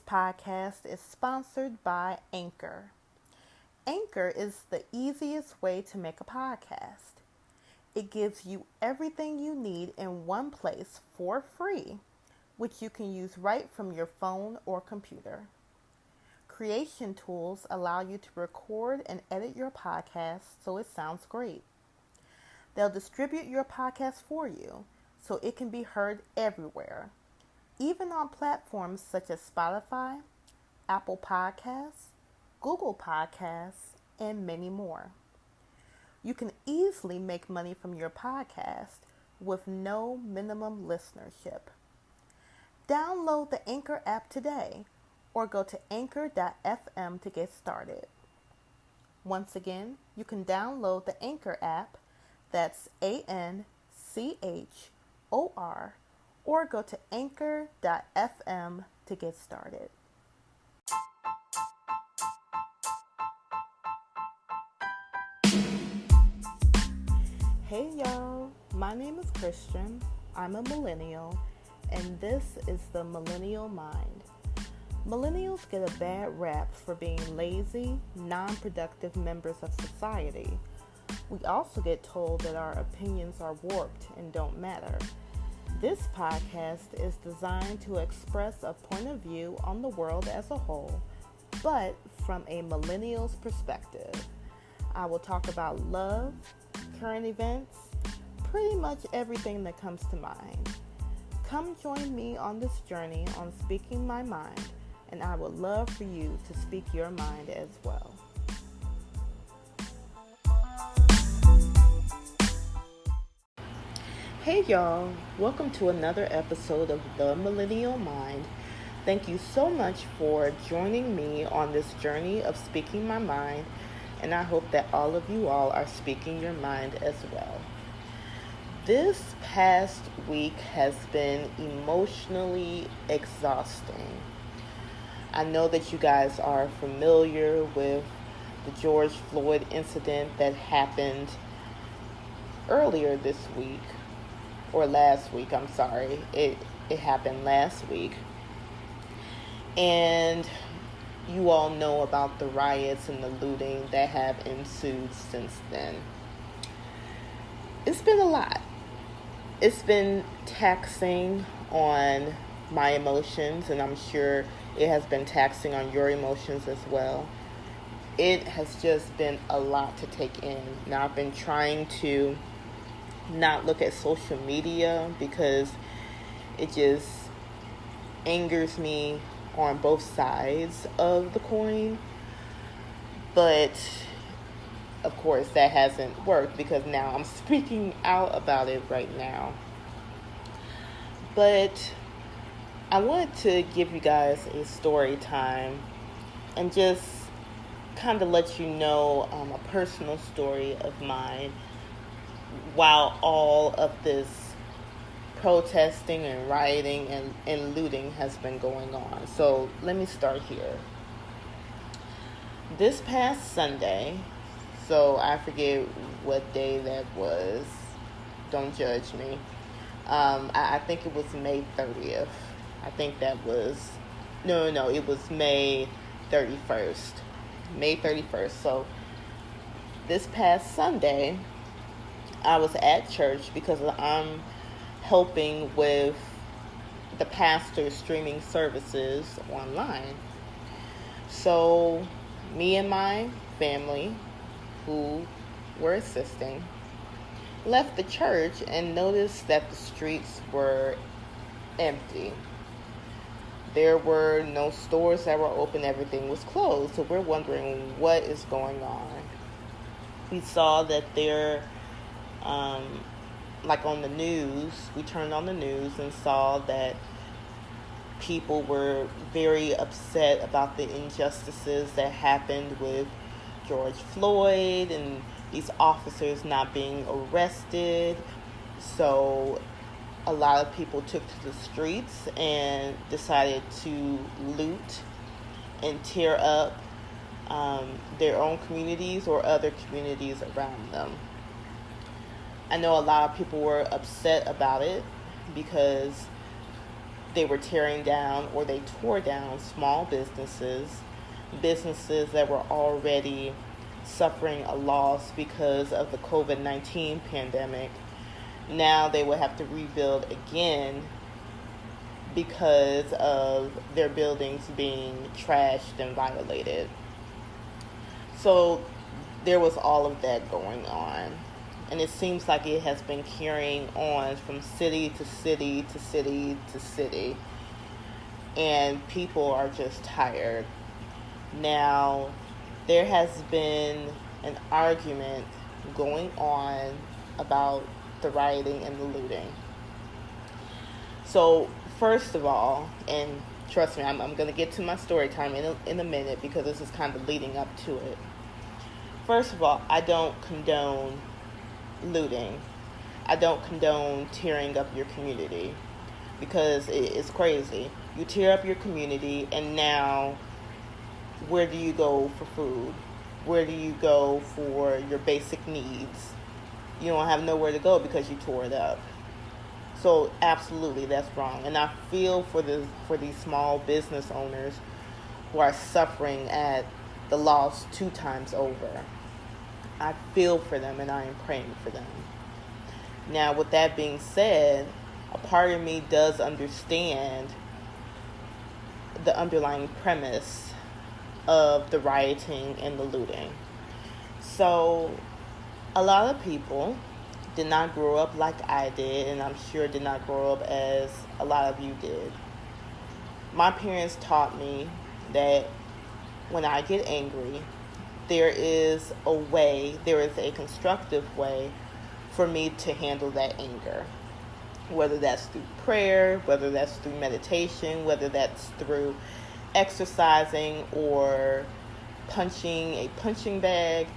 podcast is sponsored by Anchor. Anchor is the easiest way to make a podcast. It gives you everything you need in one place for free, which you can use right from your phone or computer. Creation tools allow you to record and edit your podcast so it sounds great. They'll distribute your podcast for you so it can be heard everywhere, even on platforms such as Spotify, Apple Podcasts, Google Podcasts, and many more. You can easily make money from your podcast with no minimum listenership. Download the Anchor app today or go to anchor.fm to get started. Once again, you can download the Anchor app, that's ANCHOR, or go to anchor.fm to get started. Hey y'all, my name is Christian, I'm a millennial, and this is the Millennial Mind. Millennials get a bad rap for being lazy, non-productive members of society. We also get told that our opinions are warped and don't matter. This podcast is designed to express a point of view on the world as a whole, but from a millennial's perspective. I will talk about love, current events, pretty much everything that comes to mind. Come join me on this journey on speaking my mind, and I would love for you to speak your mind as well. Hey y'all, welcome to another episode of The Millennial Mind. Thank you so much for joining me on this journey of speaking my mind, and I hope that all of you all are speaking your mind as well. This past week has been emotionally exhausting. I know that you guys are familiar with the George Floyd incident that happened earlier this week, or last week, I'm sorry. It happened last week. And you all know about the riots and the looting that have ensued since then. It's been a lot. It's been taxing on my emotions, and I'm sure it has been taxing on your emotions as well. It has just been a lot to take in. Now, I've been trying to not look at social media because it just angers me on both sides of the coin. But of course that hasn't worked because now I'm speaking out about it right now. But I wanted to give you guys a story time and just kind of let you know a personal story of mine while all of this protesting and rioting and looting has been going on. So let me start here. This past Sunday, so I forget what day that was, don't judge me. I think it was May 30th. I think that was, no, it was May 31st. May 31st. So this past Sunday, I was at church because I'm helping with the pastor's streaming services online. So me and my family, who were assisting, left the church and noticed that the streets were empty. There were no stores that were open. Everything was closed. So we're wondering what is going on. We saw that there, like on the news, we turned on the news and saw that people were very upset about the injustices that happened with George Floyd and these officers not being arrested. So a lot of people took to the streets and decided to loot and tear up their own communities or other communities around them. I know a lot of people were upset about it because they were tearing down or they tore down small businesses that were already suffering a loss because of the COVID-19 pandemic. Now they would have to rebuild again because of their buildings being trashed and violated. So there was all of that going on. And it seems like it has been carrying on from city to city to city to city. And people are just tired. Now, there has been an argument going on about the rioting and the looting. So, first of all, and trust me, I'm going to get to my story time in a minute because this is kind of leading up to it. First of all, I don't condone looting. I don't condone tearing up your community because it's crazy. You tear up your community and now where do you go for food? Where do you go for your basic needs? You don't have nowhere to go because you tore it up. So absolutely, that's wrong. And I feel for these small business owners who are suffering at the loss 2 times over. I feel for them and I am praying for them. Now, with that being said, a part of me does understand the underlying premise of the rioting and the looting. So, a lot of people did not grow up like I did, and I'm sure did not grow up as a lot of you did. My parents taught me that when I get angry, there is a constructive way for me to handle that anger. Whether that's through prayer, whether that's through meditation, whether that's through exercising or punching a punching bag,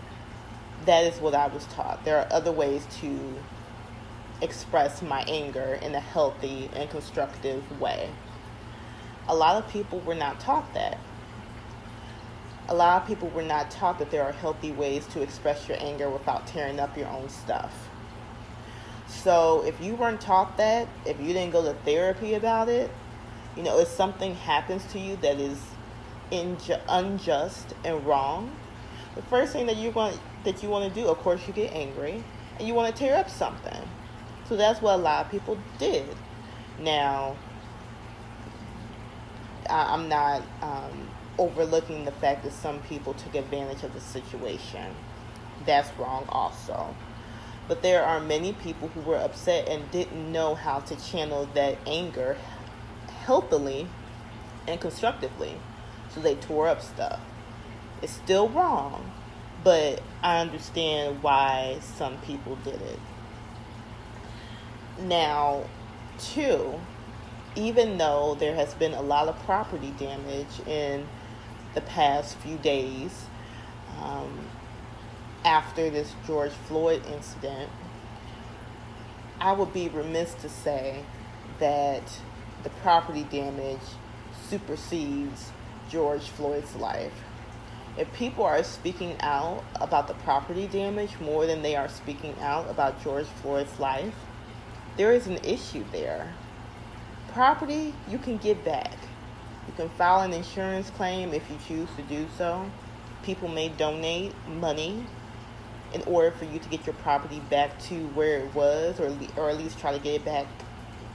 that is what I was taught. There are other ways to express my anger in a healthy and constructive way. A lot of people were not taught that. A lot of people were not taught that there are healthy ways to express your anger without tearing up your own stuff. So if you weren't taught that, if you didn't go to therapy about it, if something happens to you that is unjust and wrong, the first thing that you want to do, of course, you get angry and you want to tear up something. So that's what a lot of people did. Now, I'm not overlooking the fact that some people took advantage of the situation. That's wrong also. But there are many people who were upset and didn't know how to channel that anger healthily and constructively. So they tore up stuff. It's still wrong, but I understand why some people did it. Now, 2, even though there has been a lot of property damage in the past few days after this George Floyd incident, I would be remiss to say that the property damage supersedes George Floyd's life. If people are speaking out about the property damage more than they are speaking out about George Floyd's life, there is an issue there. Property, you can get back. You can file an insurance claim if you choose to do so. People may donate money in order for you to get your property back to where it was, or at least try to get it back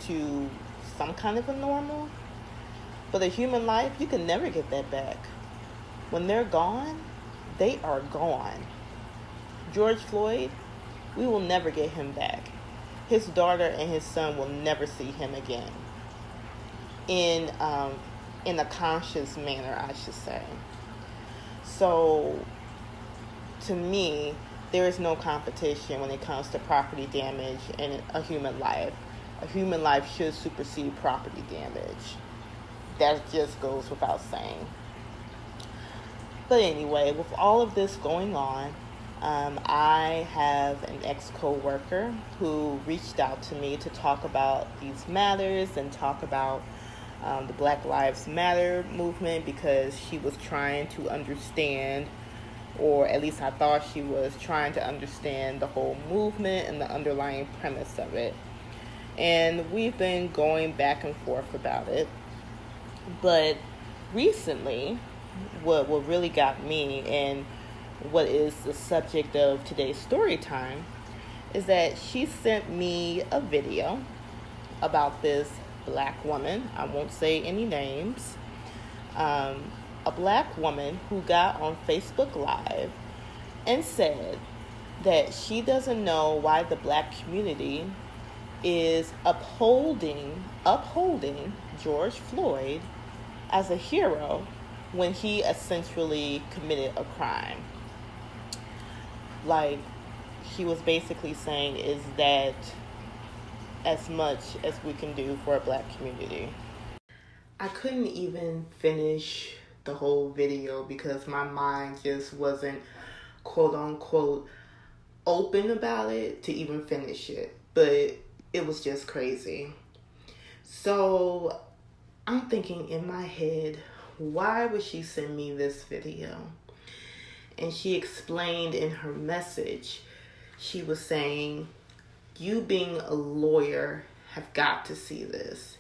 to some kind of a normal. But a human life, you can never get that back. When they're gone, they are gone. George Floyd, we will never get him back. His daughter and his son will never see him again. In a conscious manner, I should say. So, to me, there is no competition when it comes to property damage and a human life. A human life should supersede property damage. That just goes without saying. But anyway, with all of this going on, I have an ex-coworker who reached out to me to talk about these matters and talk about the Black Lives Matter movement, because she was trying to understand, or at least I thought she was trying to understand, the whole movement and the underlying premise of it. And we've been going back and forth about it. But recently, what really got me and what is the subject of today's story time is that she sent me a video about this black woman. I won't say any names. A black woman who got on Facebook Live and said that she doesn't know why the black community is upholding George Floyd as a hero when he essentially committed a crime. Like, he was basically saying, is that as much as we can do for a black community? I couldn't even finish the whole video because my mind just wasn't, quote unquote, open about it to even finish it. But it was just crazy. So I'm thinking in my head, why would she send me this video? And she explained in her message, she was saying, you being a lawyer have got to see this.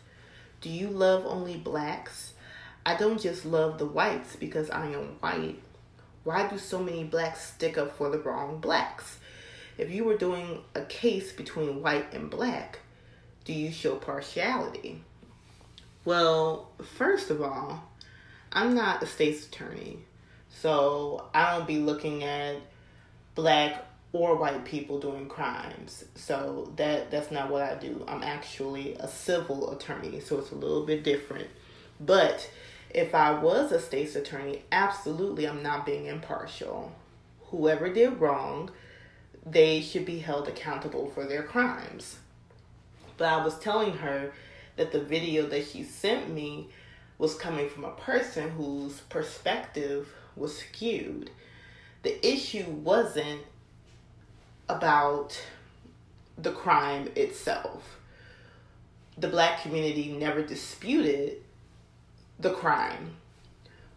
Do you love only blacks? I don't just love the whites because I am white. Why do so many blacks stick up for the wrong blacks? If you were doing a case between white and black, do you show partiality? Well, first of all, I'm not a state's attorney, so I don't be looking at black or white people doing crimes. So that's not what I do. I'm actually a civil attorney, so it's a little bit different. But if I was a state's attorney, absolutely I'm not being impartial. Whoever did wrong, they should be held accountable for their crimes. But I was telling her that the video that she sent me was coming from a person whose perspective was skewed. The issue wasn't about the crime itself. The black community never disputed the crime.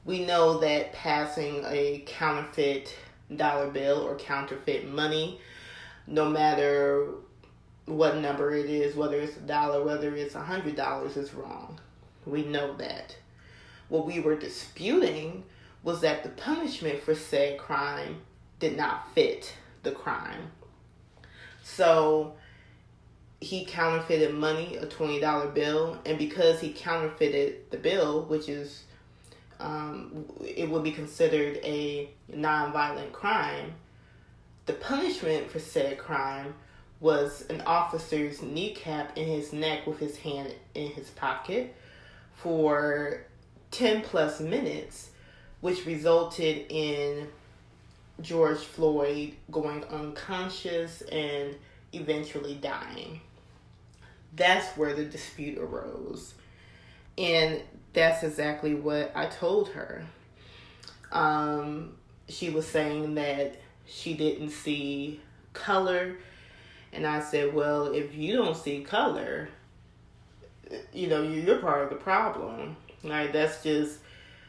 We know that passing a counterfeit dollar bill or counterfeit money, no matter what number it is, whether it's $1, whether it's $100, is wrong. We know that. What we were disputing was that the punishment for said crime did not fit the crime. So he counterfeited money, a $20 bill, and because he counterfeited the bill, which is, it would be considered a nonviolent crime, the punishment for said crime was an officer's kneecap in his neck with his hand in his pocket for 10 plus minutes, which resulted in George Floyd going unconscious and eventually dying. That's where the dispute arose. And that's exactly what I told her. She was saying that she didn't see color. And I said, well, if you don't see color, you're part of the problem. Like, that's just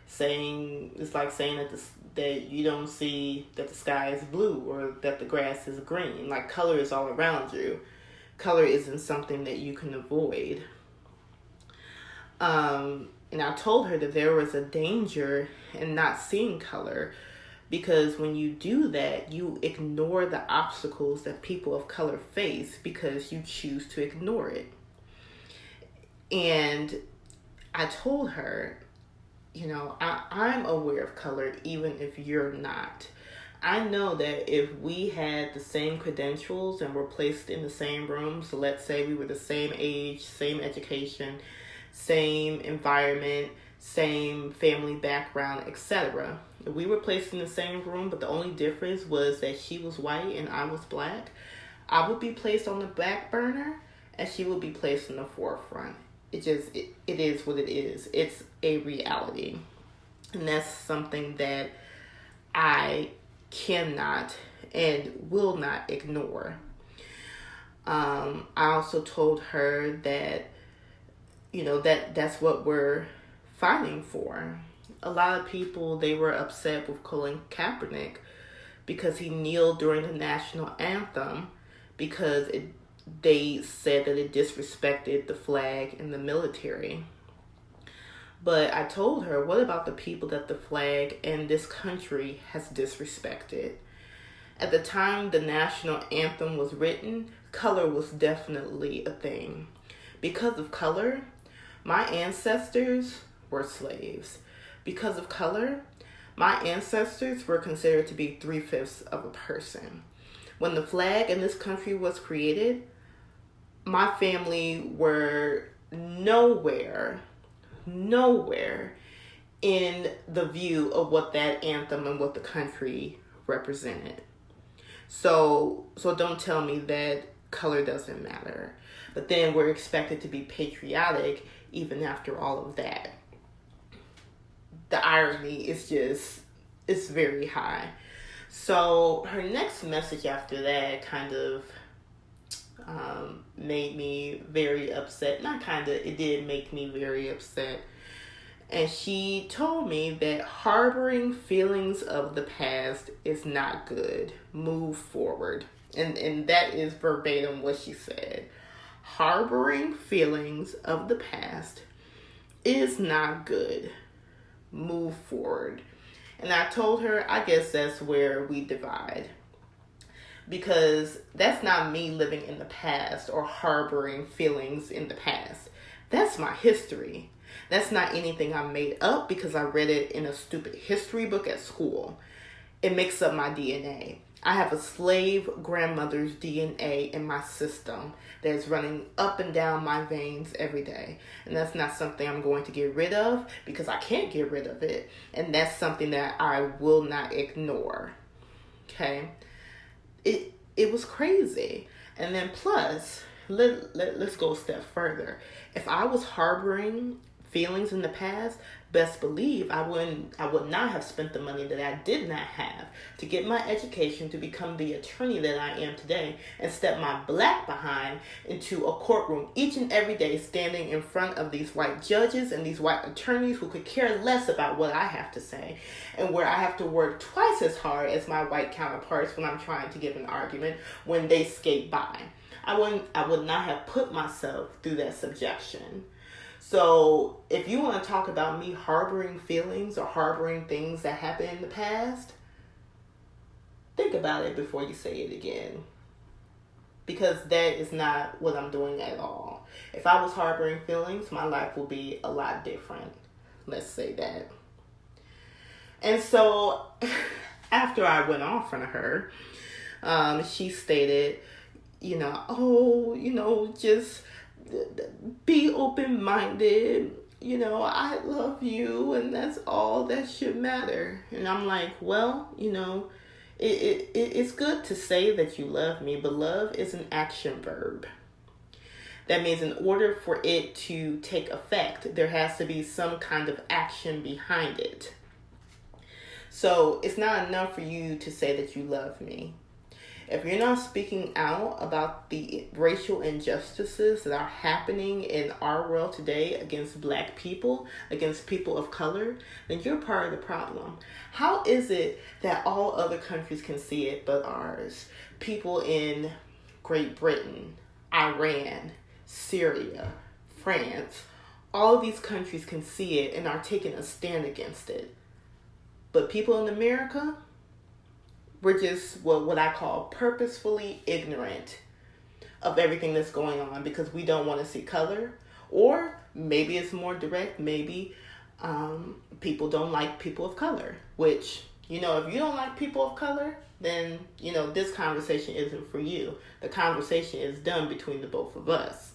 saying, it's like saying that you don't see that the sky is blue or that the grass is green. Like, color is all around you. Color isn't something that you can avoid. And I told her that there was a danger in not seeing color, because when you do that, you ignore the obstacles that people of color face because you choose to ignore it. And I told her, I'm aware of color even if you're not. I know that if we had the same credentials and were placed in the same room, so let's say we were the same age, same education, same environment, same family background, etc. If we were placed in the same room, but the only difference was that she was white and I was black, I would be placed on the back burner and she would be placed in the forefront. It is what it is. It's a reality. And that's something that I cannot and will not ignore. I also told her that, that's what we're fighting for. A lot of people, they were upset with Colin Kaepernick because he kneeled during the national anthem, because they said that it disrespected the flag and the military. But I told her, what about the people that the flag and this country has disrespected? At the time the national anthem was written, color was definitely a thing. Because of color, my ancestors were slaves. Because of color, my ancestors were considered to be 3/5 of a person. When the flag in this country was created, my family were nowhere in the view of what that anthem and what the country represented. So don't tell me that color doesn't matter. But then we're expected to be patriotic even after all of that. The irony is it's very high. So her next message after that kind of made me very upset. Not kind of, it did make me very upset. And she told me that harboring feelings of the past is not good. Move forward. And that is verbatim what she said. Harboring feelings of the past is not good. Move forward. And I told her, I guess that's where we divide. Because that's not me living in the past or harboring feelings in the past. That's my history. That's not anything I made up because I read it in a stupid history book at school. It makes up my DNA. I have a slave grandmother's DNA in my system that is running up and down my veins every day. And that's not something I'm going to get rid of because I can't get rid of it. And that's something that I will not ignore. Okay? It was crazy. And then plus, let's go a step further. If I was harboring feelings in the past, best believe I would not have spent the money that I did not have to get my education to become the attorney that I am today and step my black behind into a courtroom each and every day, standing in front of these white judges and these white attorneys who could care less about what I have to say, and where I have to work twice as hard as my white counterparts when I'm trying to give an argument when they skate by. I would not have put myself through that subjection. So if you want to talk about me harboring feelings or harboring things that happened in the past, think about it before you say it again. Because that is not what I'm doing at all. If I was harboring feelings, my life would be a lot different. Let's say that. And so after I went off on her, she stated, just be open-minded, I love you, and that's all that should matter. And I'm like, well, it's good to say that you love me, but love is an action verb. That means in order for it to take effect, there has to be some kind of action behind it. So it's not enough for you to say that you love me. If you're not speaking out about the racial injustices that are happening in our world today against black people, against people of color, then you're part of the problem. How is it that all other countries can see it but ours? People in Great Britain, Iran, Syria, France, all of these countries can see it and are taking a stand against it. But people in America, we're just what I call purposefully ignorant of everything that's going on because we don't want to see color. Or maybe it's more direct. Maybe people don't like people of color. Which, if you don't like people of color, then, this conversation isn't for you. The conversation is done between the both of us.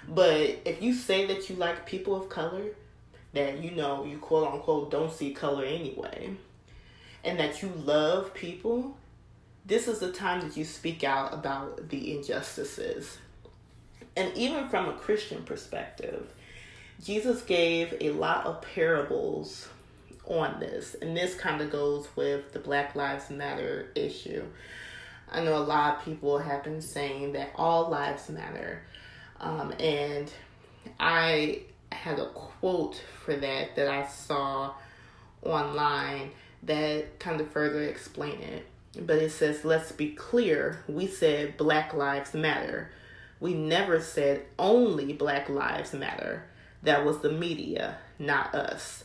But if you say that you like people of color, that, you quote unquote don't see color anyway, and that you love people, this is the time that you speak out about the injustices. And even from a Christian perspective, Jesus gave a lot of parables on this. And this kind of goes with the Black Lives Matter issue. I know a lot of people have been saying that all lives matter. And I had a quote for that I saw online that kind of further explain it. But it says, let's be clear, we said Black Lives Matter. We never said only Black Lives Matter. That was the media, not us.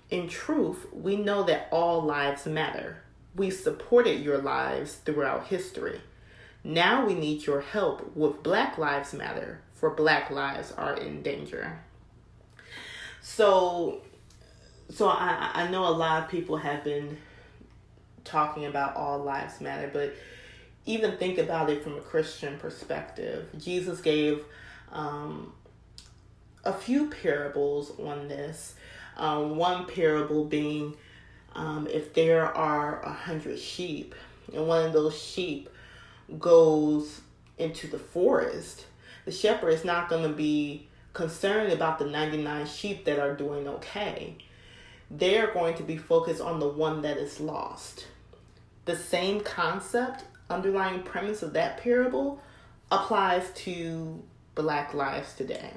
In truth, we know that all lives matter. We supported your lives throughout history. Now we need your help with Black Lives Matter, for Black lives are in danger. So I know a lot of people have been talking about all lives matter, but even think about it from a Christian perspective. Jesus gave a few parables on this. One parable being if there are 100 sheep and one of those sheep goes into the forest, the shepherd is not going to be concerned about the 99 sheep that are doing okay. They're going to be focused on the one that is lost. The same concept, underlying premise of that parable applies to Black lives today.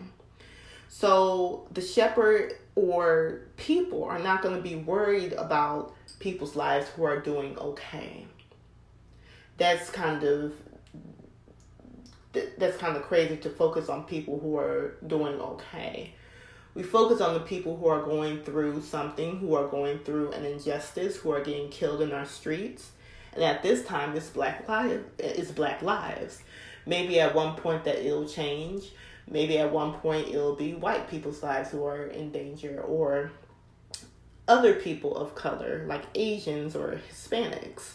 So the shepherd or people are not going to be worried about people's lives who are doing okay. That's kind of crazy to focus on people who are doing okay. We focus on the people who are going through something, who are going through an injustice, who are getting killed in our streets. And at this time, it's Black lives. Maybe at one point that it'll change. Maybe at one point it'll be white people's lives who are in danger, or other people of color like Asians or Hispanics.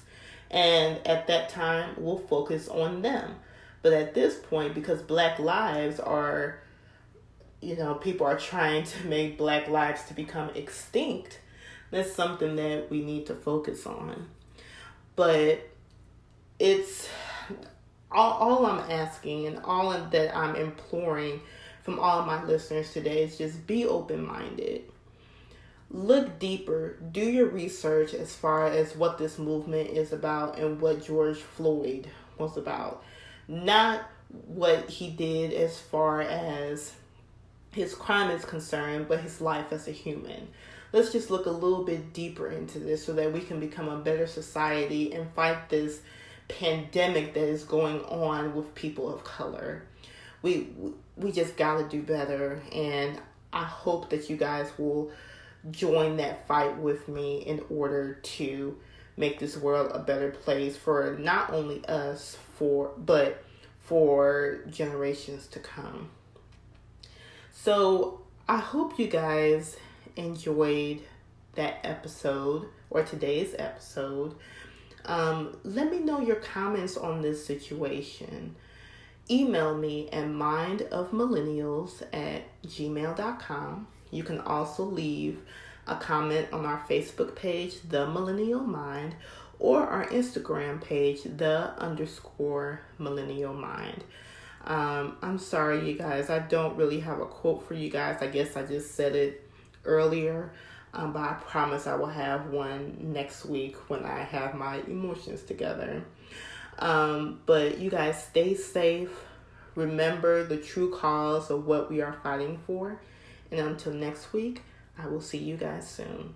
And at that time, we'll focus on them. But at this point, because Black lives are, people are trying to make Black lives to become extinct, that's something that we need to focus on. But it's all I'm asking and all that I'm imploring from all of my listeners today is just be open-minded. Look deeper. Do your research as far as what this movement is about and what George Floyd was about. Not what he did as far as his crime is concerned, but his life as a human. Let's just look a little bit deeper into this so that we can become a better society and fight this pandemic that is going on with people of color. We just got to do better, and I hope that you guys will join that fight with me in order to make this world a better place for not only us, but for generations to come. So I hope you guys enjoyed that episode, or today's episode. Let me know your comments on this situation. Email me at mindofmillennials@gmail.com. You can also leave a comment on our Facebook page, The Millennial Mind, or our Instagram page, _Millennial Mind. I'm sorry, you guys. I don't really have a quote for you guys. I guess I just said it earlier. But I promise I will have one next week when I have my emotions together. But you guys stay safe. Remember the true cause of what we are fighting for. And until next week, I will see you guys soon.